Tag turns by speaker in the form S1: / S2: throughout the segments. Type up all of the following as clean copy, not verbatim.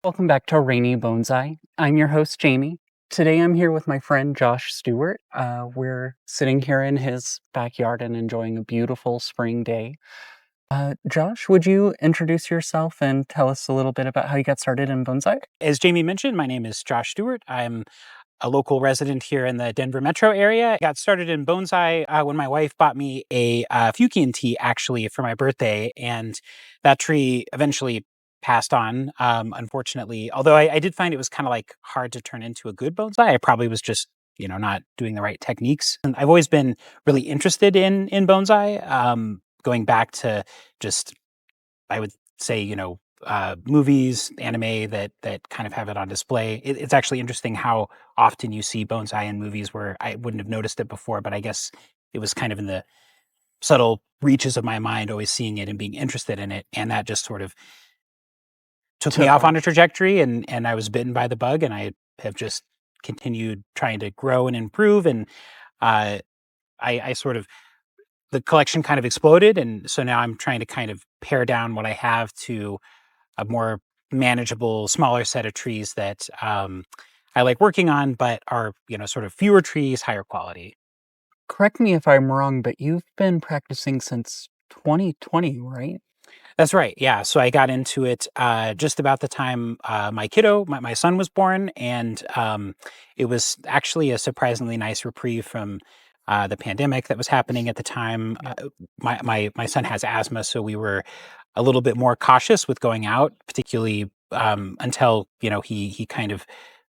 S1: Welcome back to Rainy Bonsai. I'm your host, Jamie. Today I'm here with my friend Josh Stewart. We're sitting here in his backyard and enjoying a beautiful spring day. Josh, would you introduce yourself and tell us a little bit about how you got started in bonsai?
S2: As Jamie mentioned, my name is Josh Stewart. I'm a local resident here in the Denver metro area. I got started in bonsai when my wife bought me a Fukian tea actually for my birthday, and that tree eventually passed on, unfortunately. Although I did find it was kind of like hard to turn into a good bonsai. I probably was just not doing the right techniques. And I've always been really interested in bonsai, going back to just I would say, movies, anime that kind of have it on display. It's actually interesting how often you see bonsai in movies where I wouldn't have noticed it before, but I guess it was kind of in the subtle reaches of my mind, always seeing it and being interested in it, and that just sort of took me
S1: Took
S2: off
S1: off.
S2: on a trajectory, and I was bitten by the bug, and I have just continued trying to grow and improve, and uh, I sort of the collection kind of exploded, and so now I'm trying to kind of pare down what I have to a more manageable, smaller set of trees that I like working on, but are sort of fewer trees, higher quality.
S1: Correct me if I'm wrong, but you've been practicing since 2020, right?
S2: That's right. Yeah. So I got into it just about the time my son was born, and it was actually a surprisingly nice reprieve from the pandemic that was happening at the time.
S1: Yep.
S2: My son has asthma, so we were a little bit more cautious with going out, particularly until he kind of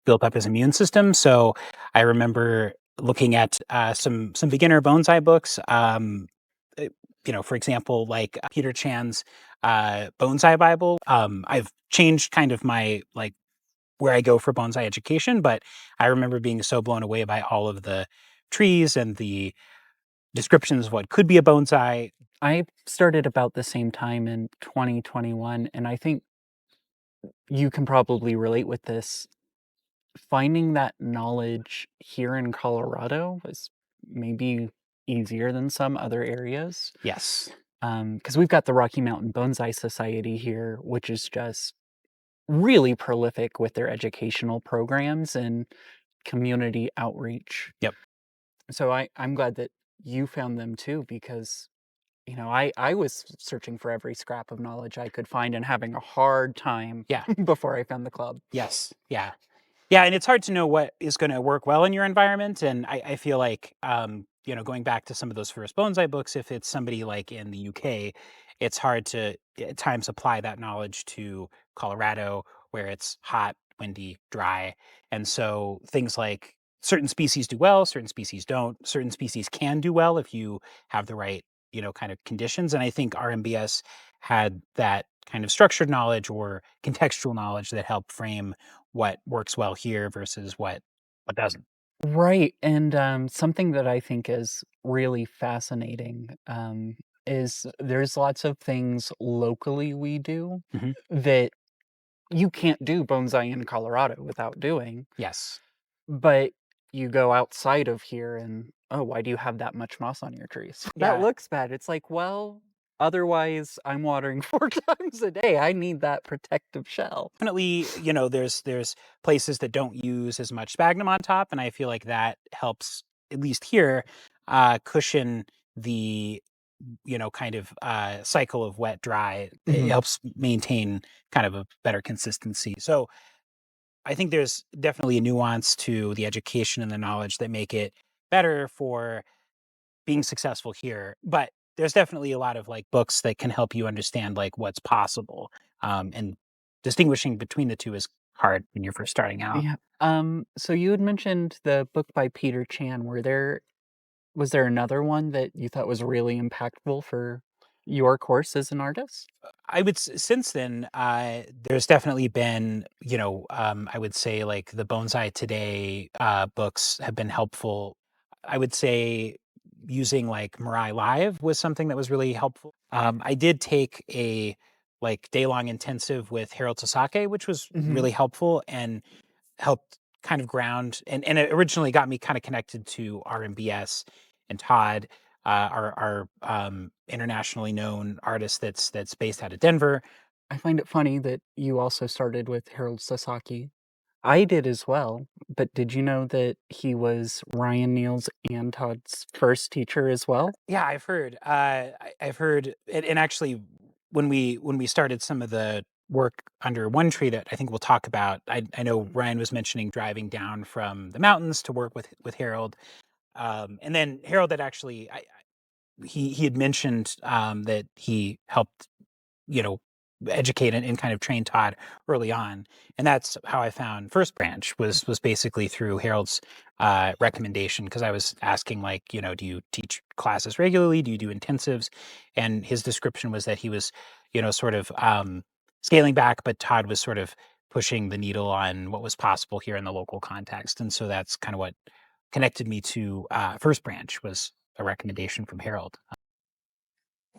S2: built up his immune system. So I remember looking at some beginner bonsai books. uh, for example, like Peter Chan's bonsai Bible. I've changed kind of my like where I go for bonsai education, but I remember being so blown away by all of the trees and the descriptions of what could be a bonsai.
S1: I started about the same time in 2021, and I think you can probably relate with this. Finding that knowledge here in Colorado was maybe easier than some other areas.
S2: Yes.
S1: Because we've got the Rocky Mountain Bonsai Society here, which is just really prolific with their educational programs and community outreach.
S2: Yep.
S1: So I'm glad that you found them too, because I was searching for every scrap of knowledge I could find and having a hard time
S2: Yeah.
S1: before I found the club.
S2: Yes. Yeah. Yeah, and it's hard to know what is gonna work well in your environment, and I feel like, going back to some of those first bonsai books, if it's somebody like in the UK, it's hard to at times apply that knowledge to Colorado, where it's hot, windy, dry, and so things like certain species do well, certain species don't. Certain species can do well if you have the right, kind of conditions, and I think RMBS had that kind of structured knowledge or contextual knowledge that helped frame what works well here versus what doesn't.
S1: Right, and, something that I think is really fascinating, is there's lots of things locally we do
S2: Mhm.
S1: that you can't do bonsai in Colorado without doing,
S2: Yes.
S1: but you go outside of here and, "Oh, why do you have that much moss on your trees?" "That
S2: Yeah,
S1: looks bad." It's like, "Well, otherwise I'm watering 4 times a day, I need that protective shell."
S2: definitely, there's places that don't use as much sphagnum on top, and I feel like that helps, at least here, cushion the, kind of, cycle of wet, dry. It
S1: Mhm.
S2: helps maintain kind of a better consistency. So, I think there's definitely a nuance to the education and the knowledge that make it better for being successful here, but there's definitely a lot of like books that can help you understand like what's possible. And distinguishing between the two is hard when you're first starting out.
S1: Yeah. So you had mentioned the book by Peter Chan. Was there another one that you thought was really impactful for your course as an artist?
S2: Since then, there's definitely been, I would say like the Bonsai Today books have been helpful. I would say using like Mirai Live was something that was really helpful. I did take a like day-long intensive with Harold Sasake, which was
S1: Mhm.
S2: really helpful and helped kind of ground and it originally got me kind of connected to RMBS and Todd, our internationally known artist that's based out of Denver.
S1: I find it funny that you also started with Harold Sasaki. I did as well, but did you know that he was Ryan Neal's and Todd's first teacher as well?
S2: Yeah, I've heard. I've heard, and actually, when we started some of the work under One Tree that I think we'll talk about, I know Ryan was mentioning driving down from the mountains to work with Harold, and then Harold had actually, he had mentioned that he helped, you know, educate and kind of train Todd early on. And that's how I found First Branch was basically through Harold's recommendation because I was asking like, do you teach classes regularly? Do you do intensives? And his description was that he was, sort of scaling back, but Todd was sort of pushing the needle on what was possible here in the local context. And so that's kind of what connected me to First Branch was a recommendation from Harold.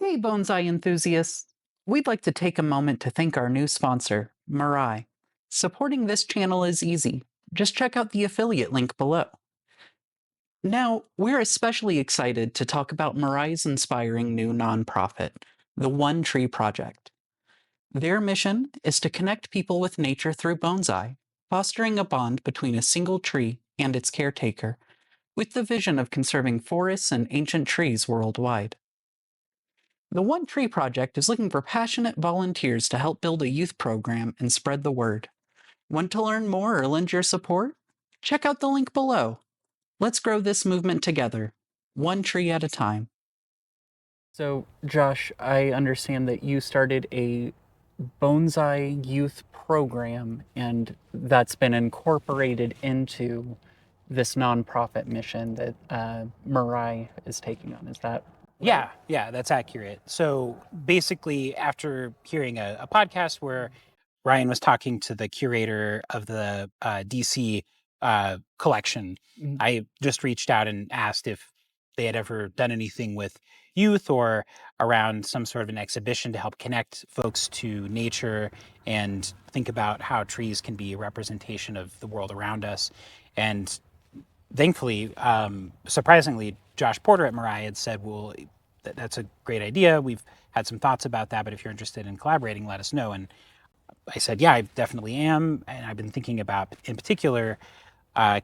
S1: Hey, bonsai enthusiasts! We'd like to take a moment to thank our new sponsor, Mirai. Supporting this channel is easy. Just check out the affiliate link below. Now, we're especially excited to talk about Mirai's inspiring new nonprofit, the One Tree Project. Their mission is to connect people with nature through bonsai, fostering a bond between a single tree and its caretaker, with the vision of conserving forests and ancient trees worldwide. The One Tree Project is looking for passionate volunteers to help build a youth program and spread the word. Want to learn more or lend your support? Check out the link below. Let's grow this movement together, one tree at a time. So, Josh, I understand that you started a bonsai youth program, and that's been incorporated into this nonprofit mission that Mirai is taking on. Is that right?
S2: Yeah, that's accurate. So basically, after hearing a podcast where Ryan was talking to the curator of the DC collection,
S1: Mhm.
S2: I just reached out and asked if they had ever done anything with youth or around some sort of an exhibition to help connect folks to nature and think about how trees can be a representation of the world around us. And thankfully, surprisingly, Josh Porter at Mirai had said, "Well, that's a great idea. We've had some thoughts about that, but if you're interested in collaborating, let us know." And I said, "Yeah, I definitely am." And I've been thinking about, in particular,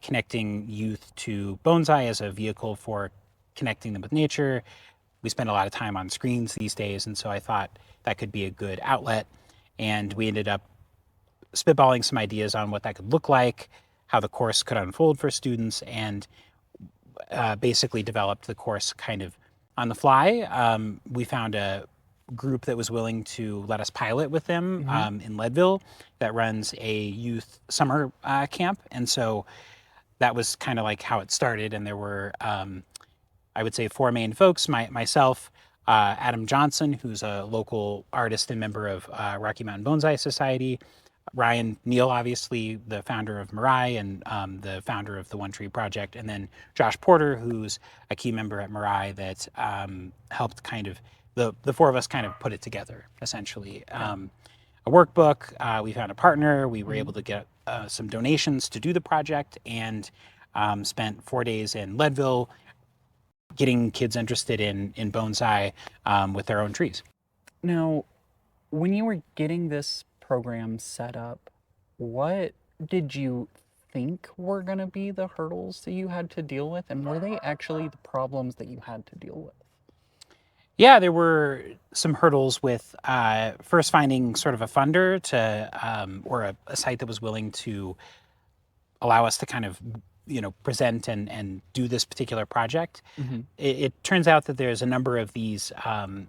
S2: connecting youth to bonsai as a vehicle for connecting them with nature. We spend a lot of time on screens these days, and so I thought that could be a good outlet. And we ended up spitballing some ideas on what that could look like, how the course could unfold for students, and basically developed the course kind of on the fly. We found a group that was willing to let us pilot with them
S1: Hmm.
S2: in Leadville that runs a youth summer camp. And so that was kind of like how it started. And there were, I would say, four main folks myself, Adam Johnson, who's a local artist and member of Rocky Mountain Bonsai Society, Ryan Neal, obviously the founder of Mirai and the founder of the One Tree Project, and then Josh Porter, who's a key member at Mirai that helped kind of the four of us kind of put it together essentially. A workbook. We found a partner. We were able to get some donations to do the project, and spent 4 days in Leadville getting kids interested in bonsai with their own trees.
S1: Now, when you were getting this program set up, what did you think were going to be the hurdles that you had to deal with? And were they actually the problems that you had to deal with?
S2: Yeah, there were some hurdles with first finding sort of a funder to or a site that was willing to allow us to kind of present and do this particular project.
S1: Hmm.
S2: It turns out that there's a number of these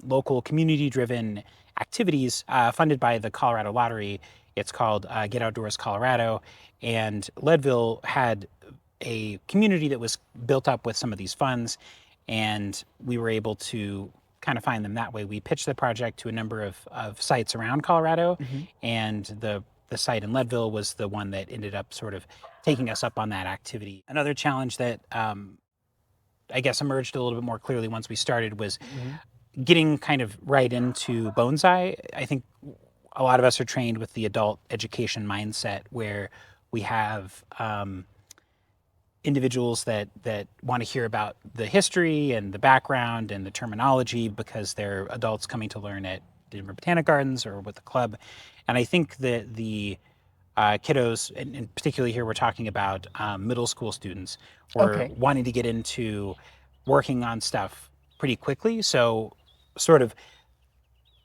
S2: local community driven activities funded by the Colorado Lottery. It's called Get Outdoors Colorado, and Leadville had a community that was built up with some of these funds, and we were able to kind of find them that way. We pitched the project to a number of sites around Colorado,
S1: Hmm.
S2: and the site in Leadville was the one that ended up sort of taking us up on that activity. Another challenge that I guess emerged a little bit more clearly once we started was
S1: Hmm.
S2: getting kind of right into bonsai. I think a lot of us are trained with the adult education mindset where we have individuals that want to hear about the history and the background and the terminology because they're adults coming to learn it Denver Botanic Gardens or with the club. And I think that the kiddos, and particularly here we're talking about middle school students, were
S1: Okay.
S2: wanting to get into working on stuff pretty quickly. So sort of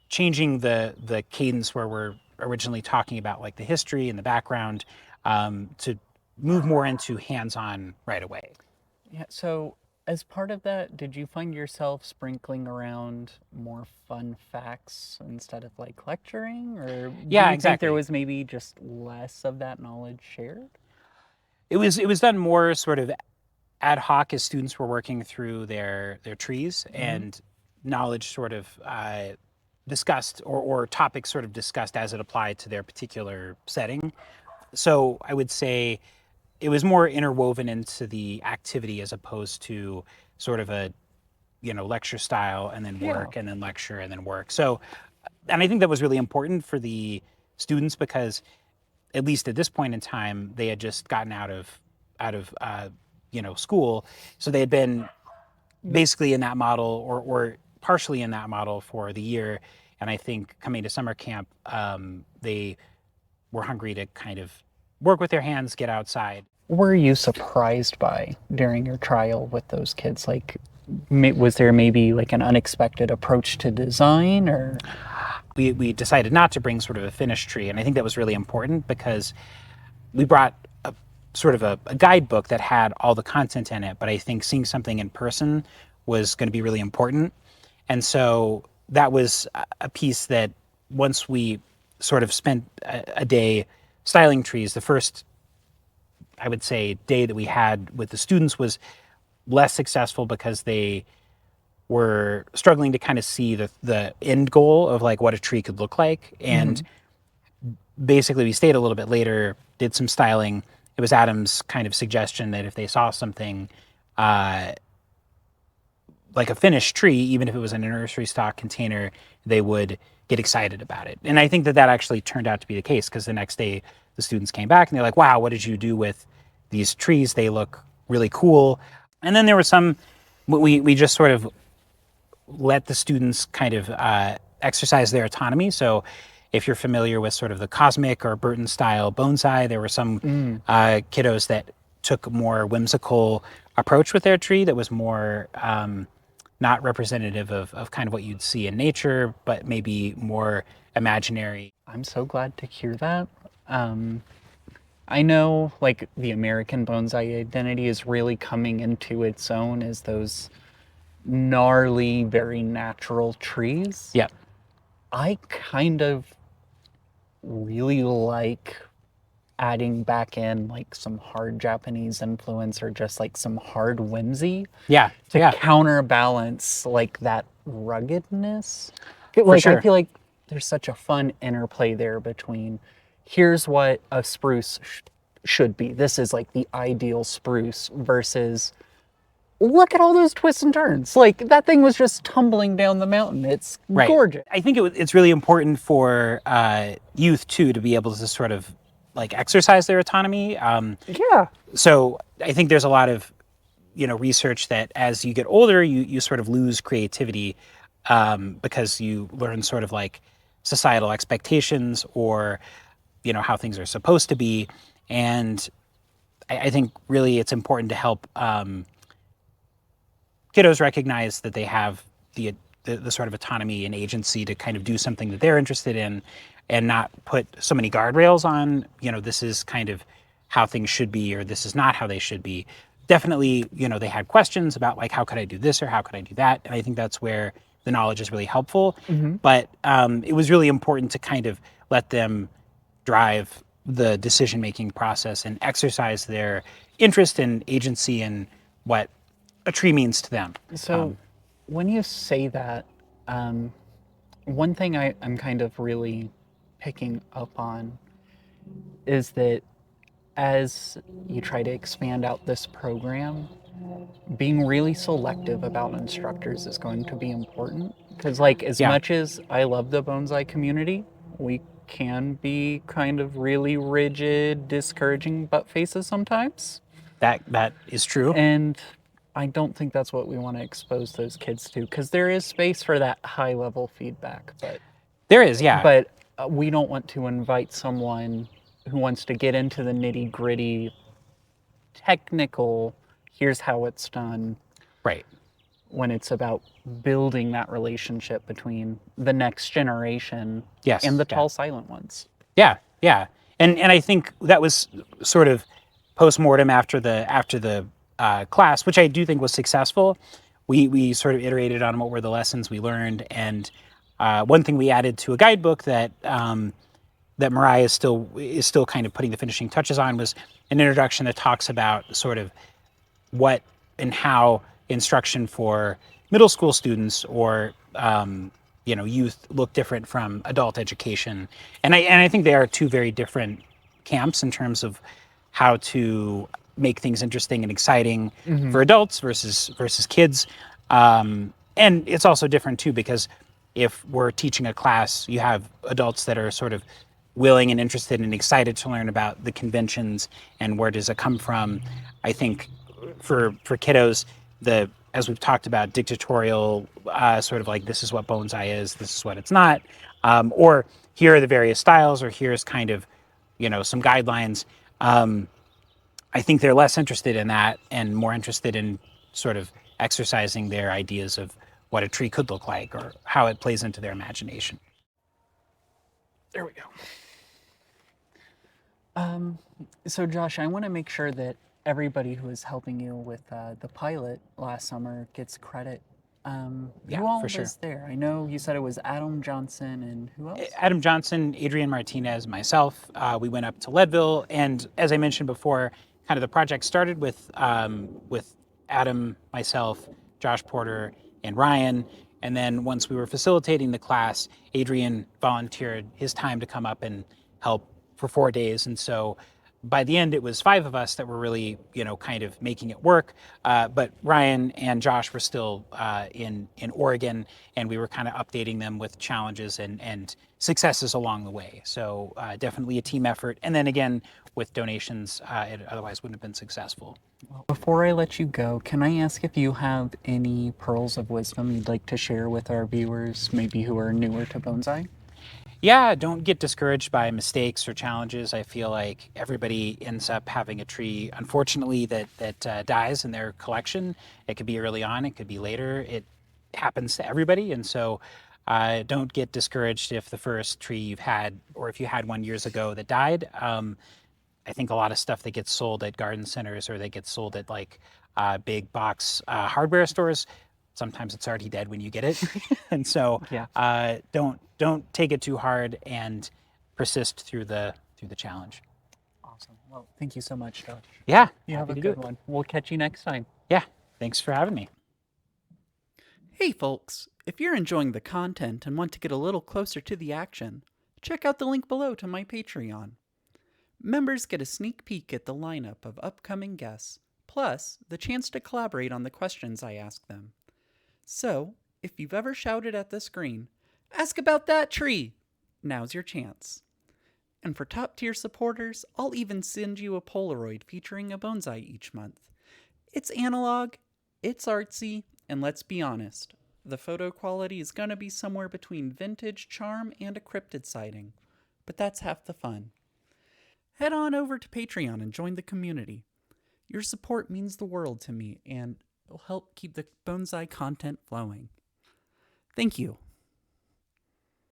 S2: changing the cadence where we're originally talking about like the history and the background to move more into hands-on right away.
S1: Yeah. So, as part of that, did you find yourself sprinkling around more fun facts instead of like lecturing? Or do
S2: Yeah,
S1: you think there
S2: exactly.
S1: was maybe just less of that knowledge shared?
S2: It was done more sort of ad hoc as students were working through their trees
S1: Mm-hmm.
S2: and knowledge sort of discussed or topics sort of discussed as it applied to their particular setting. So I would say it was more interwoven into the activity as opposed to sort of a lecture style and then
S1: Yeah.
S2: work and then lecture and then work. So, and I think that was really important for the students because at least at this point in time they had just gotten out of school, so they had been basically in that model or partially in that model for the year. And I think coming to summer camp, they were hungry to kind of work with their hands, get outside.
S1: Were you surprised by during your trial with those kids? Like, was there maybe like an unexpected approach to design or?
S2: We decided not to bring sort of a finished tree, and I think that was really important because we brought a sort of a guidebook that had all the content in it, but I think seeing something in person was going to be really important. And so that was a piece that once we sort of spent a day styling trees, the first, I would say, day that we had with the students was less successful because they were struggling to kind of see the end goal of like what a tree could look like. And
S1: Mhm.
S2: basically we stayed a little bit later, did some styling. It was Adam's kind of suggestion that if they saw something uh, like a finished tree, even if it was in a nursery stock container, they would get excited about it. And I think that that actually turned out to be the case because the next day the students came back and they're like, wow, what did you do with these trees? They look really cool. And then there were some, we just sort of let the students kind of exercise their autonomy. So if you're familiar with sort of the cosmic or Burton style bonsai, there were some
S1: Mm.
S2: kiddos that took a more whimsical approach with their tree that was more not representative of kind of what you'd see in nature, but maybe more imaginary.
S1: I'm so glad to hear that. Um, I know like the American bonsai identity is really coming into its own as those gnarly, very natural trees.
S2: Yeah,
S1: I kind of really like adding back in like some hard Japanese influence or just like some hard whimsy
S2: yeah,
S1: to
S2: yeah,
S1: counterbalance like that ruggedness.
S2: for
S1: Like I
S2: sure.
S1: feel like there's such a fun interplay there between here's what a spruce should be. This is like the ideal spruce versus look at all those twists and turns. Like that thing was just tumbling down the mountain. It's
S2: Right.
S1: gorgeous.
S2: I think it's really important for youth too to be able to sort of like exercise their autonomy.
S1: Yeah.
S2: So I think there's a lot of research that as you get older, you sort of lose creativity because you learn sort of like societal expectations or how things are supposed to be, and I think really it's important to help kiddos recognize that they have the sort of autonomy and agency to kind of do something that they're interested in and not put so many guardrails on, this is kind of how things should be or this is not how they should be. Definitely, they had questions about like, how could I do this or how could I do that? And I think that's where the knowledge is really helpful.
S1: Hmm.
S2: But it was really important to kind of let them drive the decision making process and exercise their interest and agency in what a tree means to them.
S1: So when you say that, um, one thing I'm kind of really picking up on is that as you try to expand out this program, being really selective about instructors is going to be important. Because, like, as
S2: Yeah,
S1: much as I love the bonsai community, we can be kind of really rigid, discouraging butt faces sometimes.
S2: that is true.
S1: And I don't think that's what we want to expose those kids to because there is space for that high level feedback. But
S2: There is, yeah.
S1: but we don't want to invite someone who wants to get into the nitty gritty, technical, here's how it's done,
S2: Right.
S1: when it's about building that relationship between the next generation and the
S2: Yes. Yeah.
S1: tall silent ones.
S2: Yeah. Yeah. And I think that was sort of post mortem after the class, which I do think was successful. We sort of iterated on what were the lessons we learned, and one thing we added to a guidebook that Mariah is still kind of putting the finishing touches on was an introduction that talks about sort of what and how instruction for middle school students or youth look different from adult education, and I think they are two very different camps in terms of how to make things interesting and exciting
S1: Mm-hmm.
S2: for adults versus kids. And it's also different too because if we're teaching a class, you have adults that are sort of willing and interested and excited to learn about the conventions and where does it come from. I think for kiddos, the as we've talked about, dictatorial sort of like this is what bonsai is, this is what it's not, or here are the various styles, or here's kind of some guidelines. I think they're less interested in that and more interested in sort of exercising their ideas of what a tree could look like or how it plays into their imagination.
S1: There we go. So, Josh, I want to make sure that everybody who is helping you with the pilot last summer gets credit.
S2: Yeah,
S1: Who all
S2: for sure.
S1: was there? I know you said it was Adam Johnson and who else?
S2: Adam Johnson, Adrian Martinez, myself, we went up to Leadville, and as I mentioned before, kind of the project started with Adam, myself, Josh Porter, and Ryan. And then once we were facilitating the class, Adrian volunteered his time to come up and help for 4 days. And so by the end, it was five of us that were really, kind of making it work. But Ryan and Josh were still in Oregon, and we were kind of updating them with challenges and successes along the way. So definitely a team effort. And then again, with donations, it otherwise wouldn't have been successful.
S1: Before I let you go, can I ask if you have any pearls of wisdom you'd like to share with our viewers, maybe who are newer to bonsai?
S2: Yeah, don't get discouraged by mistakes or challenges. I feel like everybody ends up having a tree, unfortunately, that dies in their collection. It could be early on, it could be later. It happens to everybody, and so don't get discouraged if the first tree you've had, or if you had one years ago that died. I think a lot of stuff that gets sold at garden centers or that gets sold at like big box hardware stores, sometimes it's already dead when you get it, and so
S1: Yeah.
S2: don't take it too hard and persist through the challenge.
S1: Awesome. Well, thank you so much, Josh.
S2: Yeah,
S1: You have
S2: happy
S1: a
S2: to do
S1: good
S2: it.
S1: one. We'll catch you next time.
S2: Yeah, thanks for having me.
S1: Hey, folks. If you're enjoying the content and want to get a little closer to the action, check out the link below to my Patreon. Members get a sneak peek at the lineup of upcoming guests, plus the chance to collaborate on the questions I ask them. So, if you've ever shouted at the screen, ask about that tree! Now's your chance. And for top tier supporters, I'll even send you a Polaroid featuring a bonsai each month. It's analog, it's artsy, and let's be honest, the photo quality is gonna be somewhere between vintage charm and a cryptid sighting. But that's half the fun. Head on over to Patreon and join the community. Your support means the world to me and will help keep the bonsai content flowing. Thank you.